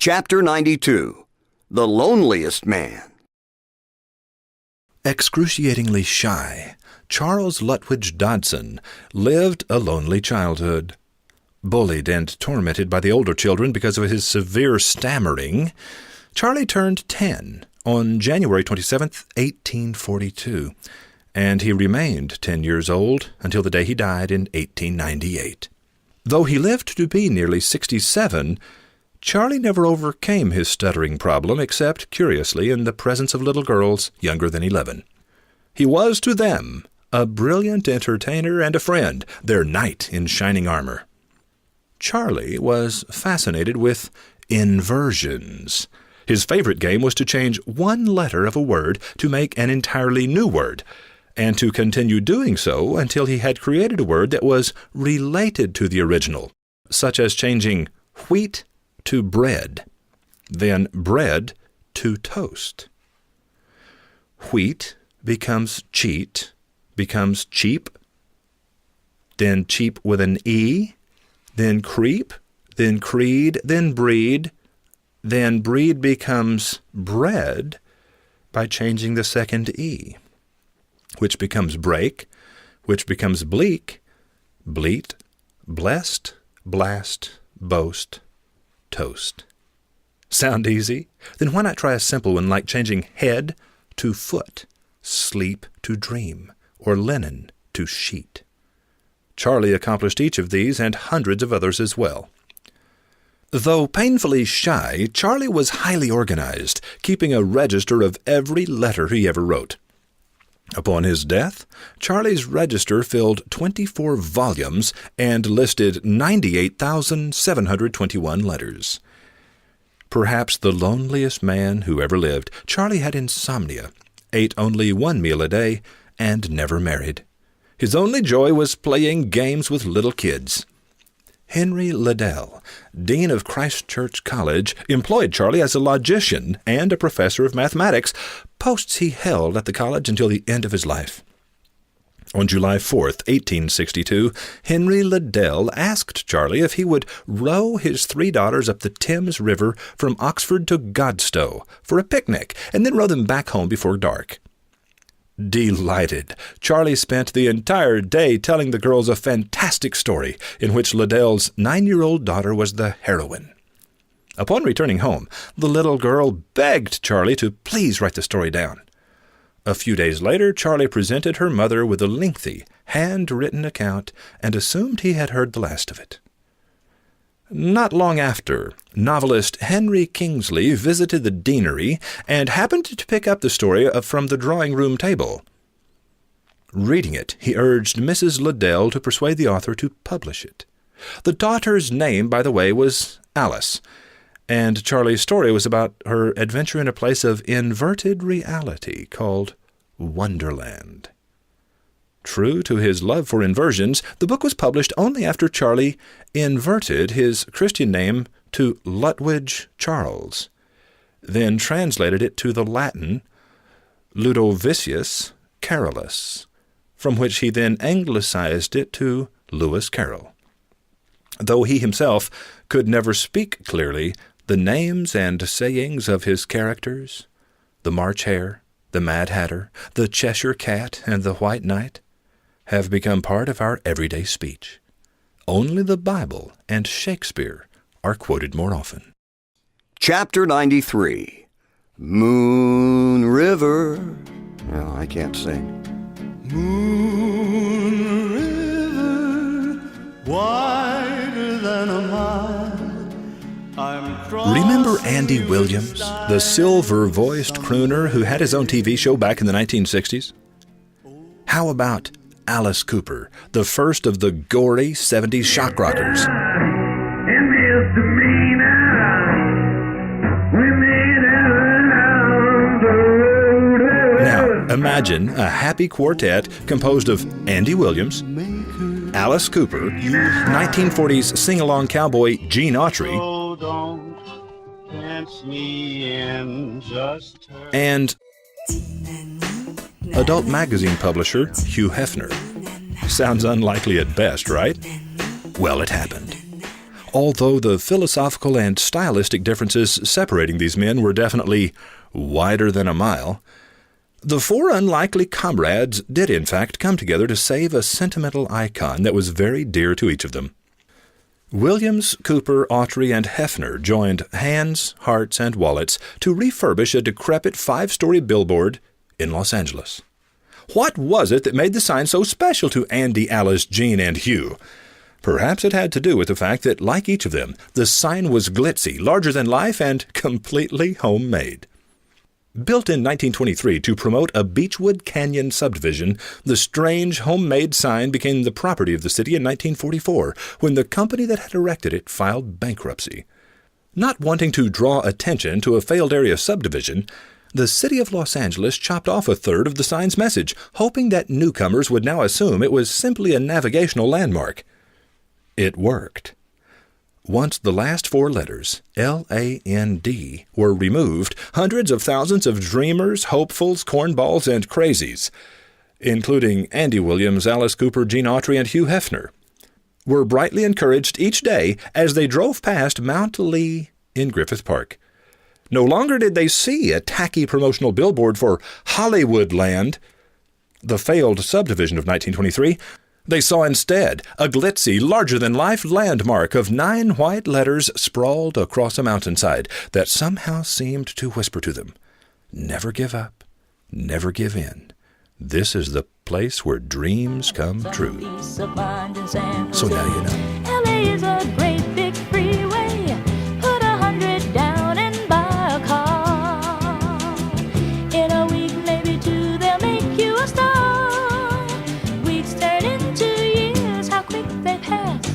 Chapter 92. The Loneliest Man. Excruciatingly shy, Charles Lutwidge Dodson lived a lonely childhood. Bullied and tormented by the older children because of his severe stammering, Charlie turned 10 on January 27, 1842, and he remained 10 years old until the day he died in 1898. Though he lived to be nearly 67, Charlie never overcame his stuttering problem except, curiously, in the presence of little girls younger than 11. He was to them a brilliant entertainer and a friend, their knight in shining armor. Charlie was fascinated with inversions. His favorite game was to change one letter of a word to make an entirely new word, and to continue doing so until he had created a word that was related to the original, such as changing wheat to bread, then bread to toast. Wheat becomes cheat, becomes cheap, then cheap with an E, then creep, then creed, then breed, then breed becomes bread by changing the second E, which becomes break, which becomes bleak, bleat, blessed, blast, boast, toast. Sound easy? Then why not try a simple one like changing head to foot, sleep to dream, or linen to sheet? Charlie accomplished each of these and hundreds of others as well. Though painfully shy, Charlie was highly organized, keeping a register of every letter he ever wrote. Upon his death, Charlie's register filled 24 volumes and listed 98,721 letters. Perhaps the loneliest man who ever lived, Charlie had insomnia, ate only one meal a day, and never married. His only joy was playing games with little kids. Henry Liddell, dean of Christ Church College, employed Charlie as a logician and a professor of mathematics, posts he held at the college until the end of his life. On July 4th, 1862, Henry Liddell asked Charlie if he would row his 3 daughters up the Thames River from Oxford to Godstow for a picnic, and then row them back home before dark. Delighted, Charlie spent the entire day telling the girls a fantastic story in which Liddell's 9-year-old daughter was the heroine. Upon returning home, the little girl begged Charlie to please write the story down. A few days later, Charlie presented her mother with a lengthy, hand-written account and assumed he had heard the last of it. Not long after, novelist Henry Kingsley visited the deanery and happened to pick up the story from the drawing-room table. Reading it, he urged Mrs. Liddell to persuade the author to publish it. The daughter's name, by the way, was Alice, and Charlie's story was about her adventure in a place of inverted reality called Wonderland. True to his love for inversions, the book was published only after Charlie inverted his Christian name to Lutwidge Charles, then translated it to the Latin Ludovicius Carolus, from which he then anglicized it to Lewis Carroll. Though he himself could never speak clearly, the names and sayings of his characters, the March Hare, the Mad Hatter, the Cheshire Cat, and the White Knight, have become part of our everyday speech. Only the Bible and Shakespeare are quoted more often. Chapter 93. Moon River. No, I can't sing. Moon River, wider than a mile. Remember Andy Williams, the silver-voiced crooner who had his own TV show back in the 1960s? How about Alice Cooper, the first of the gory 70s shock rockers? Now, imagine a happy quartet composed of Andy Williams, Alice Cooper, 1940s sing-along cowboy Gene Autry, and adult magazine publisher Hugh Hefner. Sounds unlikely at best, right? Well, it happened. although the philosophical and stylistic differences separating these men were definitely wider than a mile, the four unlikely comrades did in fact come together to save a sentimental icon that was very dear to each of them. Williams, Cooper, Autry, and Hefner joined hands, hearts, and wallets to refurbish a decrepit 5-story billboard in Los Angeles. What was it that made the sign so special to Andy, Alice, Jean, and Hugh? Perhaps it had to do with the fact that, like each of them, the sign was glitzy, larger than life, and completely homemade. Built in 1923 to promote a Beechwood Canyon subdivision, the strange homemade sign became the property of the city in 1944, when the company that had erected it filed bankruptcy. Not wanting to draw attention to a failed area subdivision, the city of Los Angeles chopped off a third of the sign's message, hoping that newcomers would now assume it was simply a navigational landmark. It worked. Once the last 4 letters, L-A-N-D, were removed, hundreds of thousands of dreamers, hopefuls, cornballs, and crazies, including Andy Williams, Alice Cooper, Gene Autry, and Hugh Hefner, were brightly encouraged each day as they drove past Mount Lee in Griffith Park. No longer did they see a tacky promotional billboard for Hollywoodland, the failed subdivision of 1923. They saw instead a glitzy, larger-than-life landmark of 9 white letters sprawled across a mountainside that somehow seemed to whisper to them, "Never give up, never give in. This is the place where dreams come true." So now you know. LA is a great big freeway. Put 100 down and buy a car. In a week, maybe 2, they'll make you a star. Weeks turn into years, how quick they pass.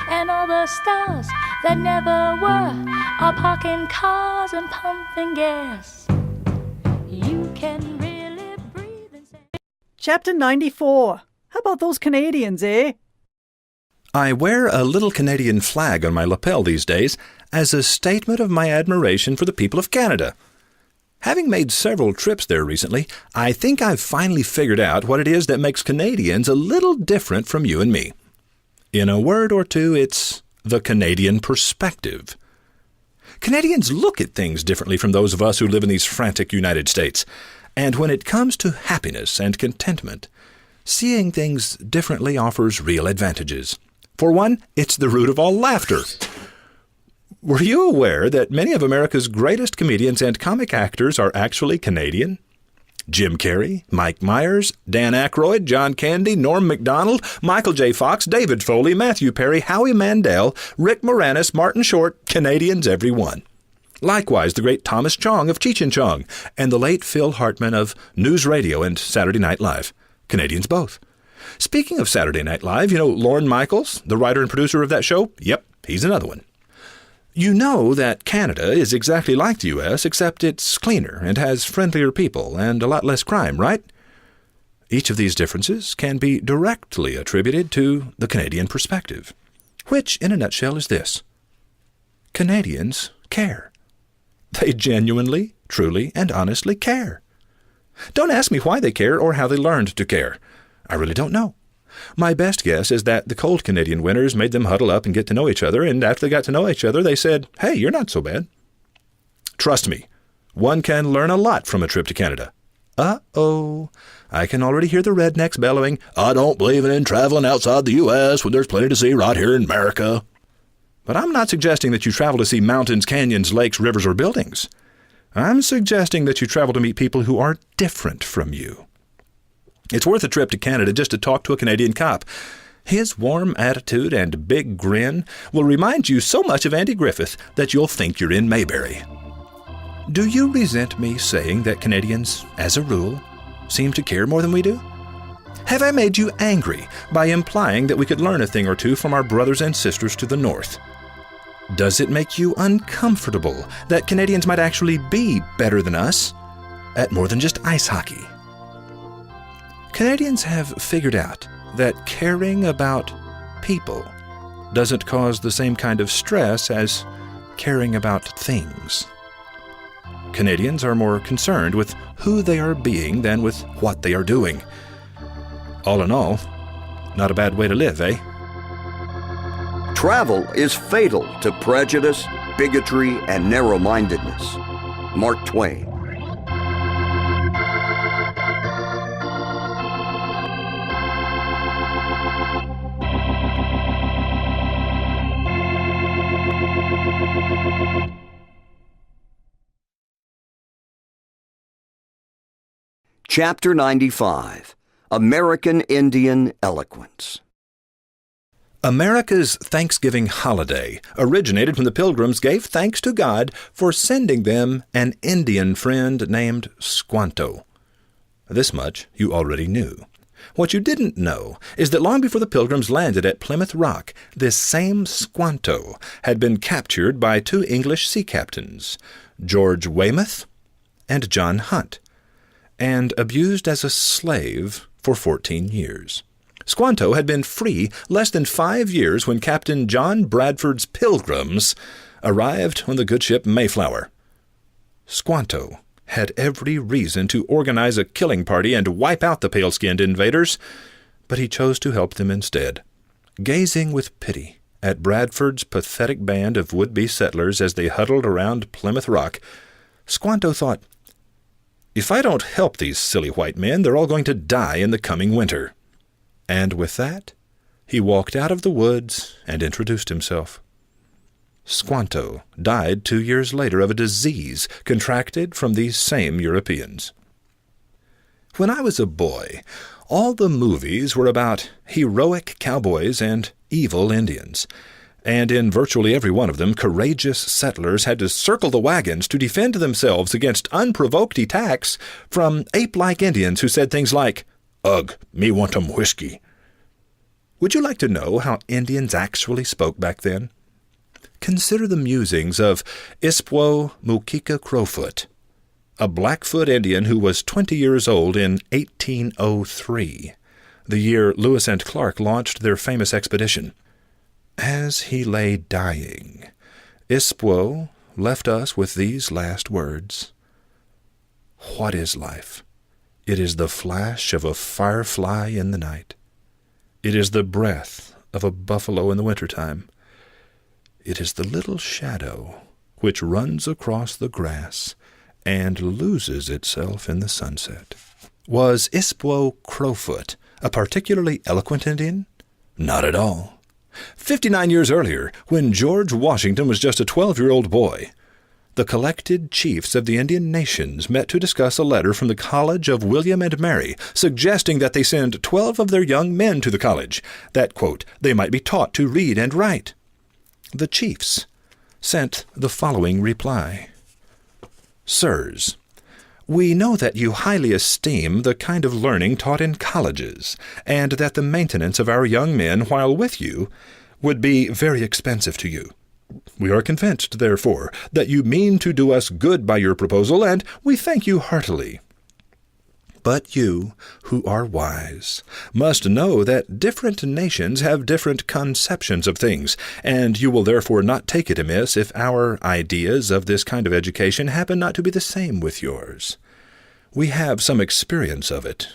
And all the stars that never were are parking cars and pumping gas. You can really breathe and say... Chapter 94. How about those Canadians, eh? I wear a little Canadian flag on my lapel these days as a statement of my admiration for the people of Canada. Having made several trips there recently, I think I've finally figured out what it is that makes Canadians a little different from you and me. In a word or two, it's the Canadian perspective. Canadians look at things differently from those of us who live in these frantic United States. And when it comes to happiness and contentment, seeing things differently offers real advantages. For one, it's the root of all laughter. Were you aware that many of America's greatest comedians and comic actors are actually Canadian? Jim Carrey, Mike Myers, Dan Aykroyd, John Candy, Norm Macdonald, Michael J. Fox, David Foley, Matthew Perry, Howie Mandel, Rick Moranis, Martin Short, Canadians every one. Likewise, the great Thomas Chong of Cheech and Chong, and the late Phil Hartman of News Radio and Saturday Night Live. Canadians both. Speaking of Saturday Night Live, you know Lorne Michaels, the writer and producer of that show? Yep, he's another one. You know that Canada is exactly like the U.S., except it's cleaner and has friendlier people and a lot less crime, right? Each of these differences can be directly attributed to the Canadian perspective, which, in a nutshell, is this. Canadians care. They genuinely, truly, and honestly care. Don't ask me why they care or how they learned to care. I really don't know. My best guess is that the cold Canadian winters made them huddle up and get to know each other, and after they got to know each other, they said, "Hey, you're not so bad." Trust me, one can learn a lot from a trip to Canada. Uh-oh, I can already hear the rednecks bellowing, "I don't believe in traveling outside the U.S. when there's plenty to see right here in America." But I'm not suggesting that you travel to see mountains, canyons, lakes, rivers, or buildings. I'm suggesting that you travel to meet people who are different from you. It's worth a trip to Canada just to talk to a Canadian cop. His warm attitude and big grin will remind you so much of Andy Griffith that you'll think you're in Mayberry. Do you resent me saying that Canadians, as a rule, seem to care more than we do? Have I made you angry by implying that we could learn a thing or two from our brothers and sisters to the north? Does it make you uncomfortable that Canadians might actually be better than us at more than just ice hockey? Canadians have figured out that caring about people doesn't cause the same kind of stress as caring about things. Canadians are more concerned with who they are being than with what they are doing. All in all, not a bad way to live, eh? Travel is fatal to prejudice, bigotry, and narrow-mindedness. Mark Twain. Chapter 95. American Indian Eloquence. America's Thanksgiving holiday originated when the Pilgrims gave thanks to God for sending them an Indian friend named Squanto. This much you already knew. What you didn't know is that long before the Pilgrims landed at Plymouth Rock, this same Squanto had been captured by two English sea captains, George Weymouth and John Hunt, and abused as a slave for 14 years. Squanto had been free less than 5 years when Captain John Bradford's Pilgrims arrived on the good ship Mayflower. Squanto had every reason to organize a killing party and wipe out the pale-skinned invaders, but he chose to help them instead. Gazing with pity at Bradford's pathetic band of would-be settlers as they huddled around Plymouth Rock, Squanto thought, "If I don't help these silly white men, they're all going to die in the coming winter." And with that, he walked out of the woods and introduced himself. Squanto died 2 years later of a disease contracted from these same Europeans. When I was a boy, all the movies were about heroic cowboys and evil Indians, and in virtually every one of them, courageous settlers had to circle the wagons to defend themselves against unprovoked attacks from ape-like Indians who said things like, "Ugh, me want 'em whiskey." Would you like to know how Indians actually spoke back then? Consider the musings of Ispuo Mukika Crowfoot, a Blackfoot Indian who was 20 years old in 1803, the year Lewis and Clark launched their famous expedition. As he lay dying, Ispuo left us with these last words: "What is life? It is the flash of a firefly in the night. It is the breath of a buffalo in the wintertime. It is the little shadow which runs across the grass and loses itself in the sunset." Was Ispuo Crowfoot a particularly eloquent Indian? Not at all. 59 years earlier, when George Washington was just a 12-year-old boy, the collected chiefs of the Indian nations met to discuss a letter from the College of William and Mary, suggesting that they send 12 of their young men to the college, that, quote, they might be taught to read and write. The chiefs sent the following reply: "Sirs, we know that you highly esteem the kind of learning taught in colleges, and that the maintenance of our young men while with you would be very expensive to you. We are convinced, therefore, that you mean to do us good by your proposal, and we thank you heartily. But you, who are wise, must know that different nations have different conceptions of things, and you will therefore not take it amiss if our ideas of this kind of education happen not to be the same with yours. We have some experience of it.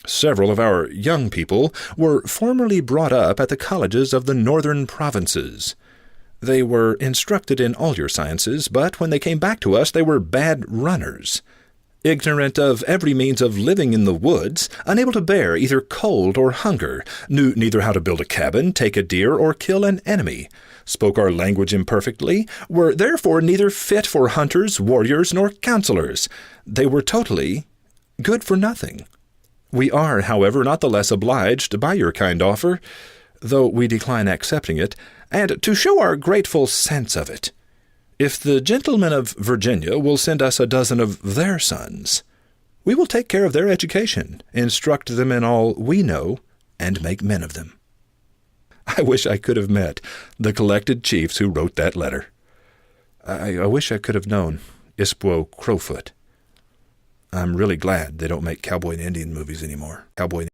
Several of our young people were formerly brought up at the colleges of the northern provinces. They were instructed in all your sciences, but when they came back to us they were bad runners, ignorant of every means of living in the woods, unable to bear either cold or hunger, knew neither how to build a cabin, take a deer, or kill an enemy, spoke our language imperfectly, were therefore neither fit for hunters, warriors, nor counselors. They were totally good for nothing. We are, however, not the less obliged by your kind offer, though we decline accepting it, and to show our grateful sense of it, if the gentlemen of Virginia will send us a dozen of their sons, we will take care of their education, instruct them in all we know, and make men of them." I wish I could have met the collected chiefs who wrote that letter. I wish I could have known Ispuo Crowfoot. I'm really glad they don't make cowboy and Indian movies anymore.